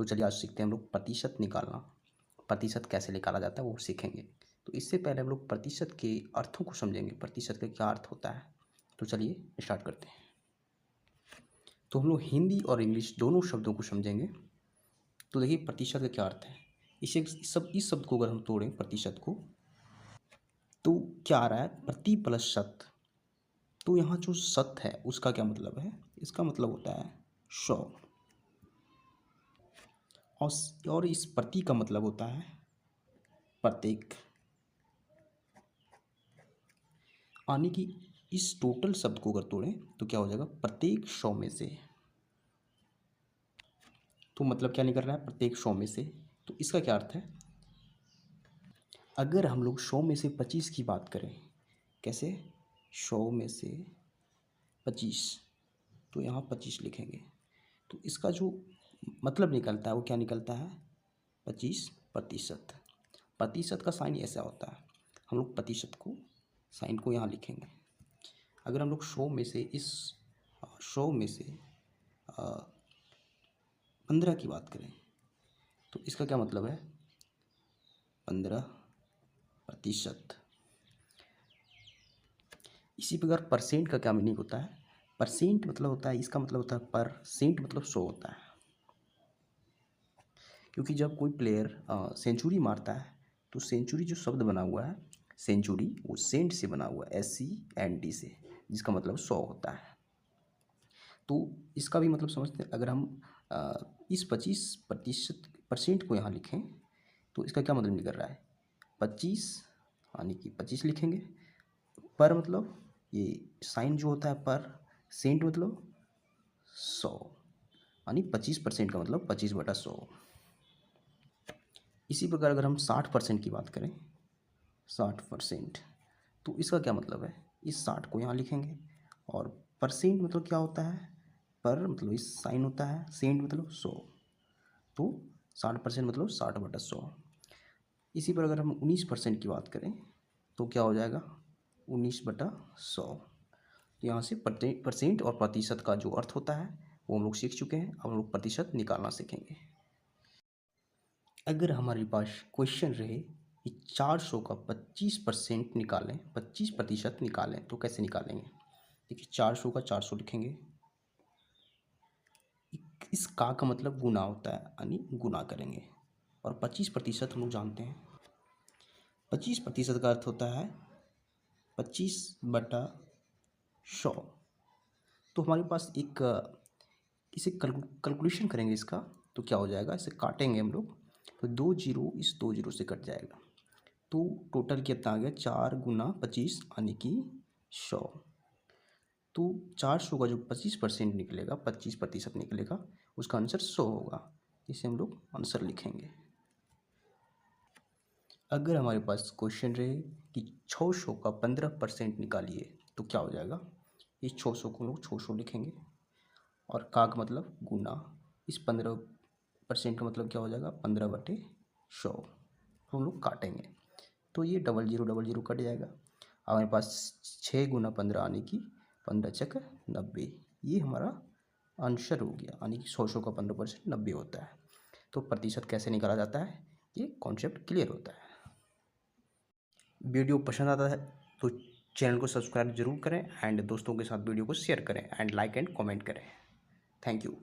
तो चलिए आज सीखते हैं हम लोग प्रतिशत निकालना। प्रतिशत कैसे निकाला जाता है वो सीखेंगे। तो इससे पहले हम लोग प्रतिशत के अर्थों को समझेंगे, प्रतिशत का क्या अर्थ होता है। तो चलिए स्टार्ट करते हैं। तो हम लोग हिंदी और इंग्लिश दोनों शब्दों को समझेंगे। तो देखिए प्रतिशत का क्या अर्थ है। इस शब्द को अगर हम तोड़ें प्रतिशत को, तो क्या आ रहा है, प्रति प्लस शत। तो यहाँ जो शत है उसका क्या मतलब है, इसका मतलब होता है 100। और इस प्रति का मतलब होता है प्रत्येक, यानी कि इस टोटल शब्द को अगर तोड़ें तो क्या हो जाएगा, प्रत्येक 100 में से। तो मतलब क्या निकल रहा है, प्रत्येक 100 में से। तो इसका क्या अर्थ है, अगर हम लोग 100 में से 25 की बात करें, कैसे, 100 में से 25, तो यहाँ 25 लिखेंगे। तो इसका जो मतलब निकलता है वो क्या निकलता है, 25%। प्रतिशत का साइन ऐसा होता है, हम लोग प्रतिशत को साइन को यहाँ लिखेंगे। अगर हम लोग 100 में से 15 की बात करें तो इसका क्या मतलब है, 15%। इसी प्रकार परसेंट का क्या मीनिंग होता है, परसेंट मतलब होता है, इसका मतलब होता है परसेंट मतलब 100 होता है। क्योंकि जब कोई प्लेयर सेंचुरी मारता है तो सेंचुरी जो शब्द बना हुआ है सेंचुरी, वो सेंट से बना हुआ है, SCNT से, जिसका मतलब 100 होता है। तो इसका भी मतलब समझते हैं। अगर हम इस 25% को यहाँ लिखें तो इसका क्या मतलब निकल रहा है, 25 यानी कि 25 लिखेंगे। पर मतलब ये साइन जो होता है पर, सेंट मतलब 100, यानी 25% का मतलब 25/100। इसी प्रकार अगर हम 60% की बात करें, 60%, तो इसका क्या मतलब है, इस 60 को यहाँ लिखेंगे। और परसेंट मतलब क्या होता है, पर मतलब इस साइन होता है, सेंट मतलब 100, तो 60% मतलब 60/100। इसी पर अगर हम 19% की बात करें तो क्या हो जाएगा, 19/100। यहाँ से परसेंट और प्रतिशत का जो अर्थ होता है वो हम लोग सीख चुके हैं। अब हम लोग प्रतिशत निकालना सीखेंगे। अगर हमारे पास क्वेश्चन रहे कि 400 का 25% निकालें, 25% निकालें, तो कैसे निकालेंगे। देखिए 400 का 400 लिखेंगे। इस का मतलब गुना होता है, यानी गुना करेंगे। और 25% हम लोग जानते हैं, 25% का अर्थ होता है 25/100। तो हमारे पास एक इसे कैलकुलेशन करेंगे इसका, तो क्या हो जाएगा, इसे काटेंगे हम लोग तो 2 जीरो इस 2 जीरो से कट जाएगा। तो टोटल कितना आ गया, 4 गुना 25 यानी कि 100। तो 400 का जो 25% निकलेगा, 25% निकलेगा, उसका आंसर 100 होगा। इसे हम लोग आंसर लिखेंगे। अगर हमारे पास क्वेश्चन रहे कि 600 का 15% निकालिए तो क्या हो जाएगा, इस 600 को लोग 600 लिखेंगे। और का मतलब गुना, इस 15% का मतलब क्या हो जाएगा, 15/100। हम लोग काटेंगे तो ये 00 कट जाएगा। अब हमारे पास 6 गुना 15 यानी कि 15×6 = 90, ये हमारा आंसर हो गया। यानी कि 100 का 15% 90 होता है। तो प्रतिशत कैसे निकाला जाता है, ये कॉन्सेप्ट क्लियर होता है। वीडियो पसंद आता है तो चैनल को सब्सक्राइब जरूर करें एंड दोस्तों के साथ वीडियो को शेयर करें एंड लाइक एंड कमेंट करें। Thank you.